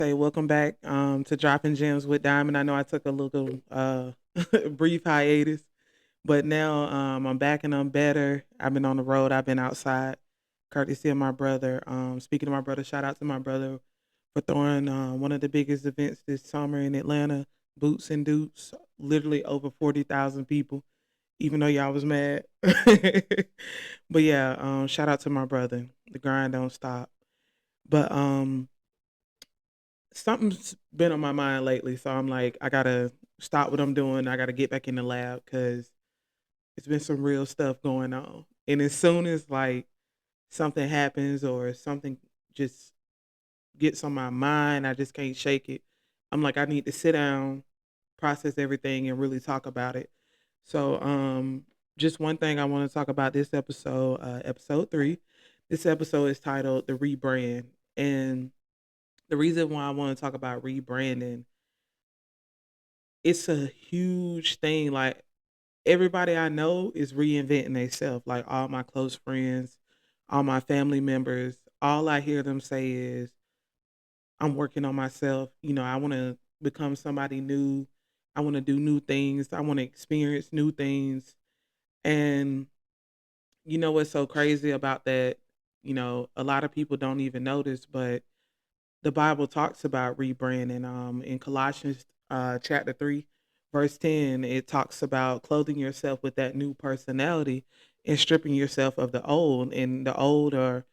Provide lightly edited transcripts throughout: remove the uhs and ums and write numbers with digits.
Say welcome back to Dropping Gems with Diamond. I know I took a little brief hiatus, but now I'm back and I'm better. I've been on the road. I've been outside, courtesy of my brother. Speaking of my brother, shout out to my brother for throwing one of the biggest events this summer in Atlanta, Boots and Dupes. Literally over 40,000 people. Even though y'all was mad, but yeah, shout out to my brother. The grind don't stop. But something's been on my mind lately, so I'm like, I gotta stop what I'm doing. I gotta get back in the lab because it's been some real stuff going on. And as soon as like something happens or something just gets on my mind, I just can't shake it. I'm like, I need to sit down, process everything, and really talk about it. So, just one thing I want to talk about this episode, episode 3. This episode is titled "The Rebrand," and the reason why I want to talk about rebranding, it's a huge thing. Like everybody I know is reinventing themselves. Like all my close friends, all my family members, all I hear them say is, I'm working on myself. I want to become somebody new. I want to do new things. I want to experience new things. And you know what's so crazy about that? A lot of people don't even notice, but the Bible talks about rebranding. In Colossians chapter 3, verse 10, it talks about clothing yourself with that new personality and stripping yourself of the old. And the old are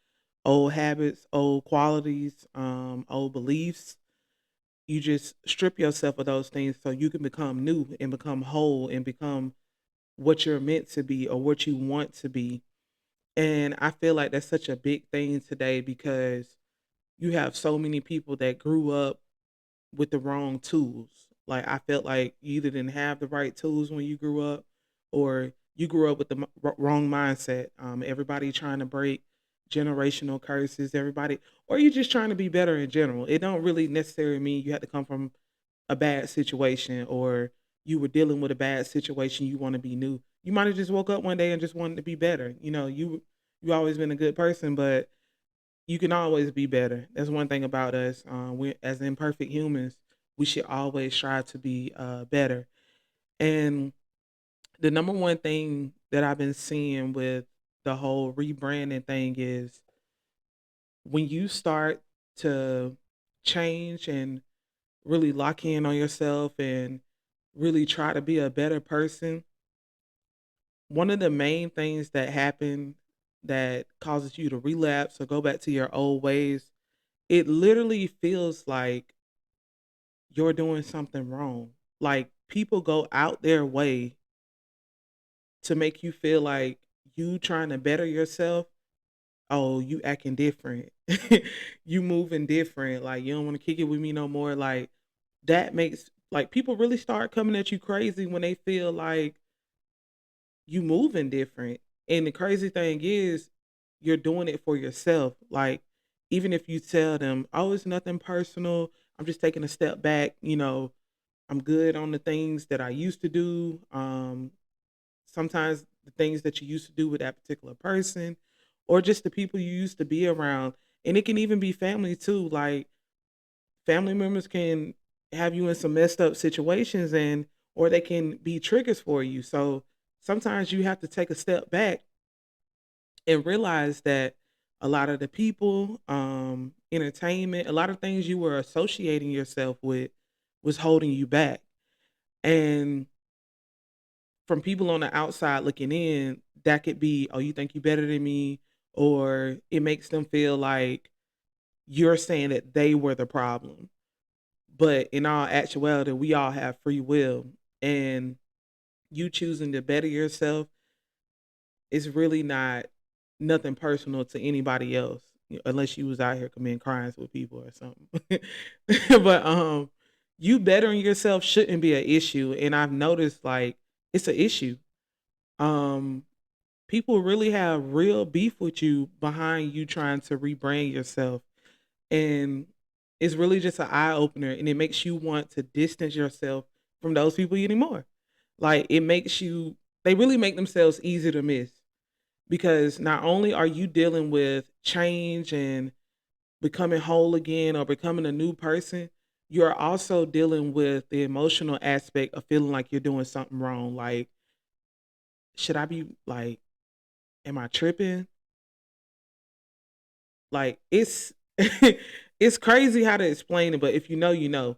old habits, old qualities, old beliefs. You just strip yourself of those things so you can become new and become whole and become what you're meant to be or what you want to be. And I feel like that's such a big thing today because you have so many people that grew up with the wrong tools. Like I felt like you either didn't have the right tools when you grew up, or you grew up with the wrong mindset. Everybody trying to break generational curses. Everybody, or you just trying to be better in general. It don't really necessarily mean you have to come from a bad situation or you were dealing with a bad situation. You want to be new. You might have just woke up one day and just wanted to be better. You always been a good person, but you can always be better. That's one thing about us. We as imperfect humans, we should always strive to be better. And the number one thing that I've been seeing with the whole rebranding thing is when you start to change and really lock in on yourself and really try to be a better person, one of the main things that happen that causes you to relapse or go back to your old ways, it literally feels like you're doing something wrong. Like people go out their way to make you feel like you trying to better yourself. Oh, you acting different. You moving different. Like you don't want to kick it with me no more. Like that makes like people really start coming at you crazy when they feel like you moving different. And the crazy thing is you're doing it for yourself. Like even if you tell them, "Oh, it's nothing personal. I'm just taking a step back, I'm good on the things that I used to do." Sometimes the things that you used to do with that particular person or just the people you used to be around. And it can even be family too. Like family members can have you in some messed up situations and or they can be triggers for you. So sometimes you have to take a step back and realize that a lot of the people, entertainment, a lot of things you were associating yourself with was holding you back. And from people on the outside looking in, that could be, oh, you think you better than me, or it makes them feel like you're saying that they were the problem. But in all actuality, we all have free will, and you choosing to better yourself is really not nothing personal to anybody else, unless you was out here committing crimes with people or something. But you bettering yourself shouldn't be an issue, and I've noticed like it's an issue. Um, People really have real beef with you behind you trying to rebrand yourself, and it's really just an eye opener, and it makes you want to distance yourself from those people anymore. Like it makes you, they really make themselves easy to miss because not only are you dealing with change and becoming whole again or becoming a new person, you're also dealing with the emotional aspect of feeling like you're doing something wrong. Like, should I be like, am I tripping? Like, it's it's crazy how to explain it, but if you know, you know.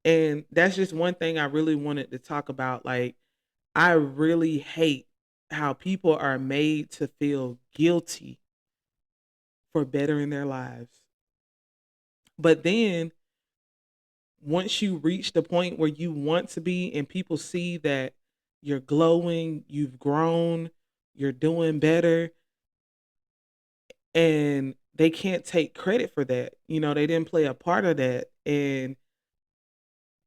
And that's just one thing I really wanted to talk about. Like, I really hate how people are made to feel guilty for bettering their lives. But then once you reach the point where you want to be and people see that you're glowing, you've grown, you're doing better, and they can't take credit for that. You know, they didn't play a part of that. And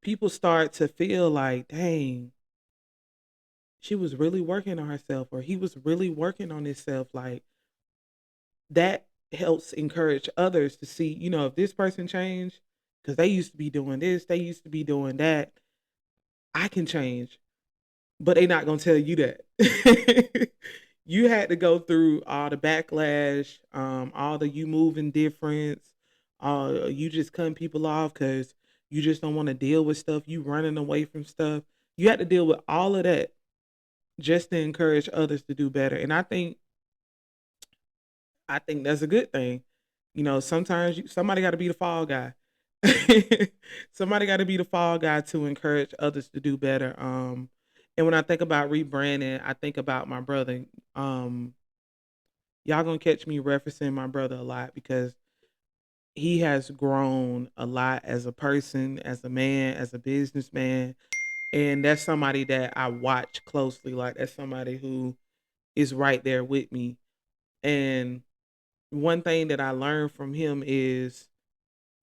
people start to feel like, dang, she was really working on herself, or he was really working on himself. Like, that helps encourage others to see, you know, if this person changed, because they used to be doing this, they used to be doing that, I can change. But they not gonna tell you that. You had to go through all the backlash, all the you moving difference, you just cutting people off because you just don't want to deal with stuff, you running away from stuff. You had to deal with all of that just to encourage others to do better. And I think that's a good thing. You know, sometimes somebody got to be the fall guy. Somebody got to be the fall guy to encourage others to do better. And when I think about rebranding, I think about my brother. Um, y'all gonna catch me referencing my brother a lot because he has grown a lot as a person, as a man, as a businessman, and that's somebody that I watch closely. Like, that's somebody who is right there with me. And one thing that I learned from him is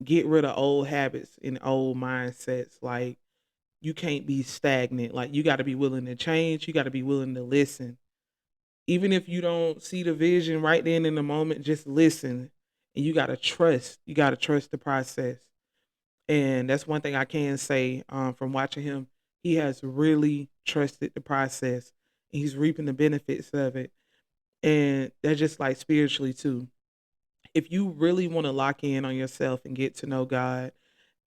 get rid of old habits and old mindsets. Like, you can't be stagnant. Like, you got to be willing to change. You got to be willing to listen. Even if you don't see the vision right then in the moment, just listen. And you got to trust. You got to trust the process. And that's one thing I can say from watching him. He has really trusted the process. And he's reaping the benefits of it. And that's just like spiritually too. If you really want to lock in on yourself and get to know God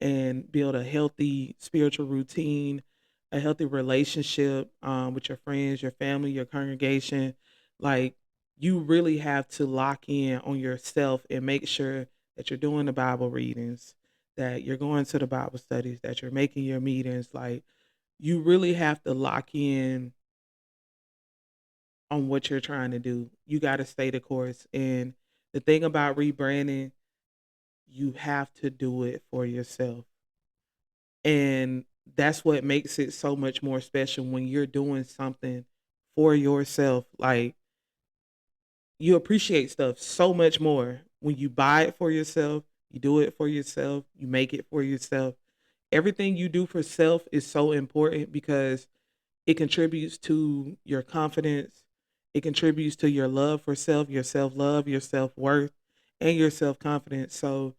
and build a healthy spiritual routine, a healthy relationship with your friends, your family, your congregation, like, you really have to lock in on yourself and make sure that you're doing the Bible readings, that you're going to the Bible studies, that you're making your meetings. Like, you really have to lock in on what you're trying to do. You got to stay the course. And the thing about rebranding, you have to do it for yourself. And that's what makes it so much more special when you're doing something for yourself. Like, you appreciate stuff so much more when you buy it for yourself, you do it for yourself, you make it for yourself. Everything you do for self is so important because it contributes to your confidence. It contributes to your love for self, your self love, your self worth, and your self confidence. So,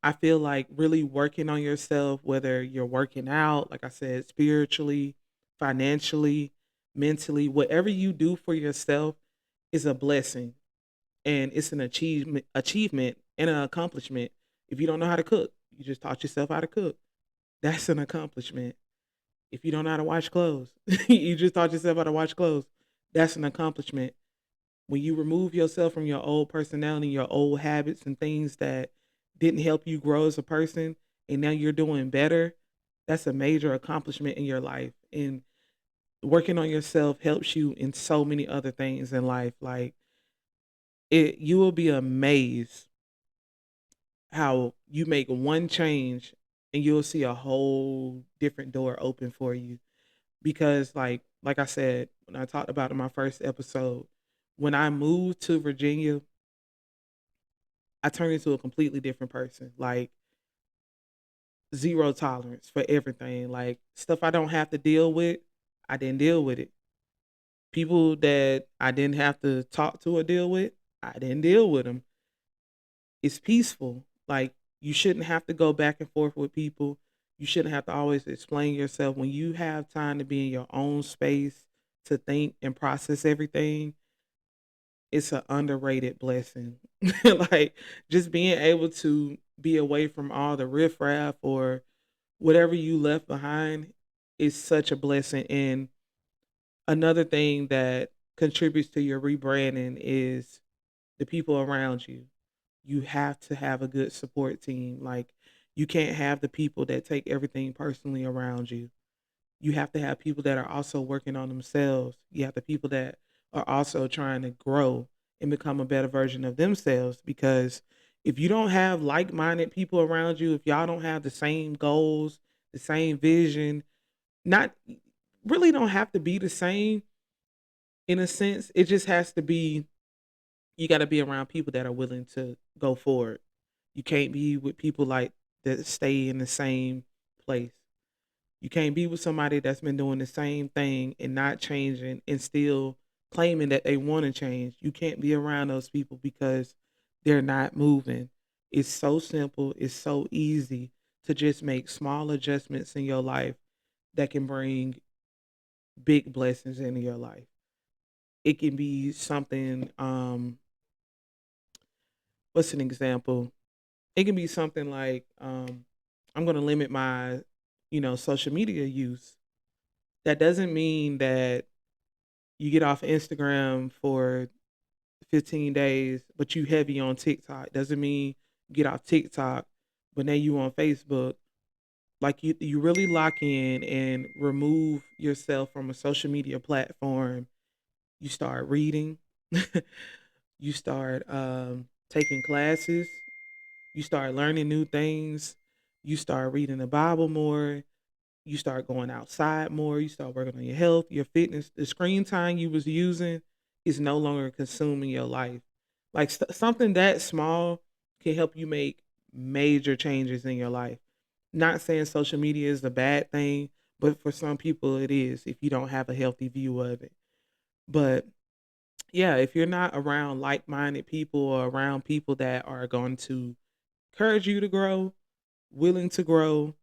I feel like really working on yourself, whether you're working out, like I said, spiritually, financially, mentally, whatever you do for yourself is a blessing, and it's an achievement and an accomplishment. If you don't know how to cook, you just taught yourself how to cook. That's an accomplishment. If you don't know how to wash clothes, you just taught yourself how to wash clothes. That's an accomplishment. When you remove yourself from your old personality, your old habits and things that didn't help you grow as a person, and now you're doing better, that's a major accomplishment in your life. And working on yourself helps you in so many other things in life. Like, you will be amazed how you make one change and you'll see a whole different door open for you. Because, like I said, when I talked about in my first episode, when I moved to Virginia, I turned into a completely different person. Like, zero tolerance for everything. Like, stuff I don't have to deal with, I didn't deal with it. People that I didn't have to talk to or deal with, I didn't deal with them. It's peaceful. Like, you shouldn't have to go back and forth with people. You shouldn't have to always explain yourself. When you have time to be in your own space to think and process everything, it's an underrated blessing. Like just being able to be away from all the riffraff or whatever you left behind is such a blessing. And another thing that contributes to your rebranding is the people around you. You have to have a good support team. Like you can't have the people that take everything personally around you. You have to have people that are also working on themselves. You have the people that are also trying to grow and become a better version of themselves. Because if you don't have like minded people around you, if y'all don't have the same goals, the same vision, not really don't have to be the same in a sense. It just has to be, you got to be around people that are willing to go forward. You can't be with people like that stay in the same place. You can't be with somebody that's been doing the same thing and not changing and still claiming that they want to change. You can't be around those people because they're not moving. It's so simple, it's so easy to just make small adjustments in your life that can bring big blessings into your life. It can be something what's an example? It can be something like I'm going to limit my, social media use. That doesn't mean that you get off Instagram for 15 days, but you heavy on TikTok. Doesn't mean you get off TikTok, but now you on Facebook. Like you really lock in and remove yourself from a social media platform. You start reading. You start taking classes. You start learning new things. You start reading the Bible more. You start going outside more. You start working on your health, your fitness. The screen time you was using is no longer consuming your life. Like something that small can help you make major changes in your life. Not saying social media is a bad thing, but for some people it is if you don't have a healthy view of it. But yeah, if you're not around like-minded people or around people that are going to encourage you to grow, willing to grow,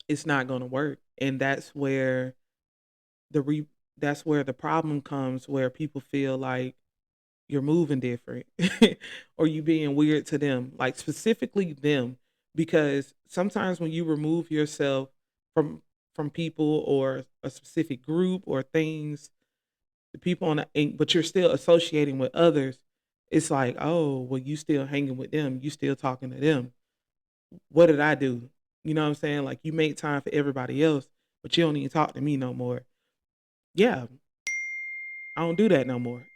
it's not going to work. And the re that's where the problem comes, where people feel like you're moving different or you being weird to them, like specifically them, because sometimes when you remove yourself from people or a specific group or things, the people but you're still associating with others, it's like, oh, well, you still hanging with them, you still talking to them. What did I do? You know what I'm saying? Like you make time for everybody else, but you don't even talk to me no more. Yeah, I don't do that no more.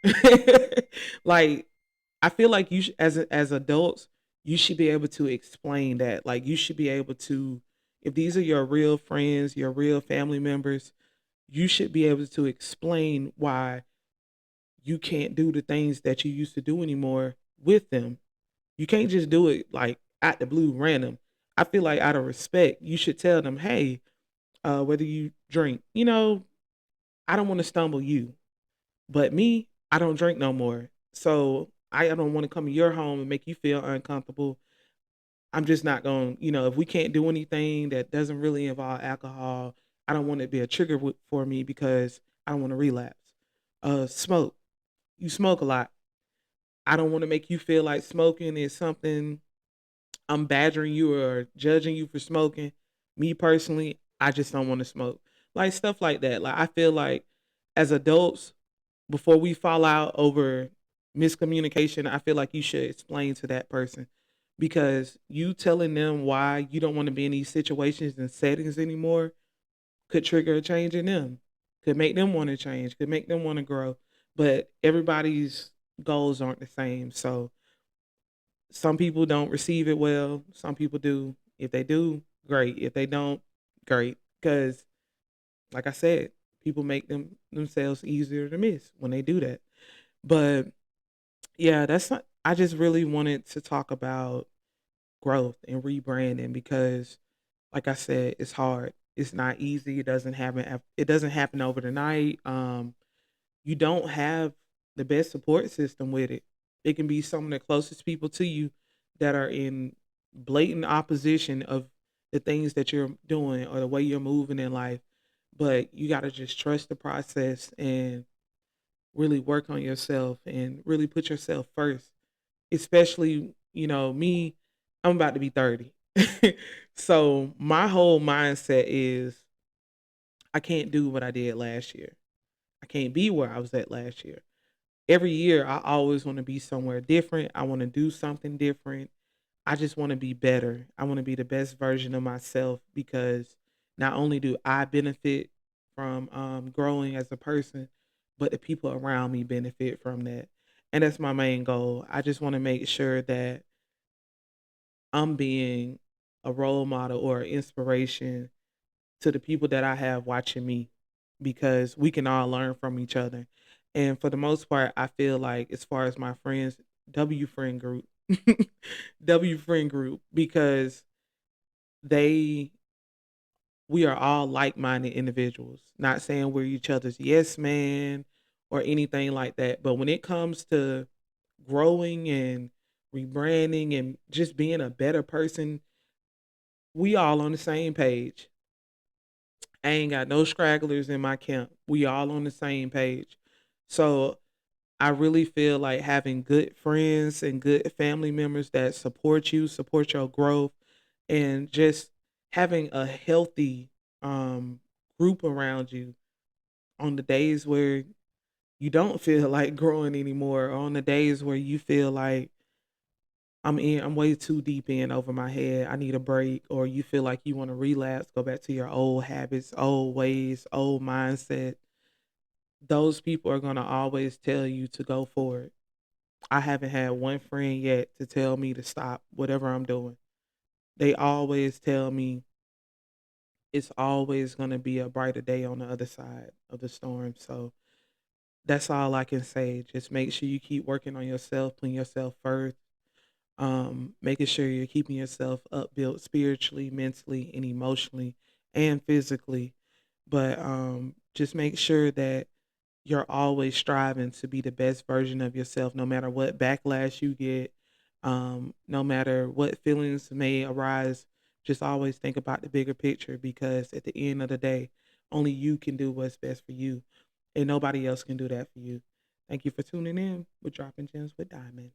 Like I feel like as adults, you should be able to explain that. Like you should be able to, if these are your real friends, your real family members, you should be able to explain why you can't do the things that you used to do anymore with them. You can't just do it like out the blue random. I feel like out of respect, you should tell them, hey, whether you drink, I don't want to stumble you. But me, I don't drink no more. So I don't want to come to your home and make you feel uncomfortable. I'm just not going, if we can't do anything that doesn't really involve alcohol, I don't want it to be a trigger for me because I don't want to relapse. Smoke. You smoke a lot. I don't want to make you feel like smoking is something I'm badgering you or judging you for smoking. Me personally, I just don't want to smoke. Like stuff like that. Like I feel like as adults, before we fall out over miscommunication, I feel like you should explain to that person because you telling them why you don't want to be in these situations and settings anymore could trigger a change in them, could make them want to change, could make them want to grow. But everybody's goals aren't the same. So some people don't receive it well, some people do. If they do, great. If they don't, great. Because, like I said, people make themselves easier to miss when they do that. But yeah, that's not, I just really wanted to talk about growth and rebranding because, like I said, it's hard. It's not easy. It doesn't happen over the night. You don't have the best support system with it. It can be some of the closest people to you that are in blatant opposition of the things that you're doing or the way you're moving in life. But you got to just trust the process and really work on yourself and really put yourself first. Especially, me, I'm about to be 30. So my whole mindset is I can't do what I did last year. I can't be where I was at last year. Every year I always want to be somewhere different. I want to do something different. I just want to be better. I want to be the best version of myself because not only do I benefit from growing as a person, but the people around me benefit from that. And that's my main goal. I just want to make sure that I'm being a role model or inspiration to the people that I have watching me because we can all learn from each other. And for the most part, I feel like as far as my friends, W friend group, W friend group, because they we are all like-minded individuals. Not saying we're each other's yes man or anything like that, but when it comes to growing and rebranding and just being a better person, we all on the same page. I ain't got no scragglers in my camp. We all on the same page. So I really feel like having good friends and good family members that support you, support your growth, and just having a healthy um group around you on the days where you don't feel like growing anymore, or on the days where you feel like I'm way too deep in over my head. I need a break, or you feel like you want to relapse, go back to your old habits, old ways, old mindset. Those people are gonna always tell you to go forward. I haven't had one friend yet to tell me to stop whatever I'm doing. They always tell me it's always gonna be a brighter day on the other side of the storm. So that's all I can say. Just make sure you keep working on yourself, putting yourself first, making sure you're keeping yourself upbuilt spiritually, mentally, and emotionally, and physically. But just make sure that you're always striving to be the best version of yourself, no matter what backlash you get, no matter what feelings may arise. Just always think about the bigger picture because at the end of the day, only you can do what's best for you, and nobody else can do that for you. Thank you for tuning in with Dropping Gems with Diamond.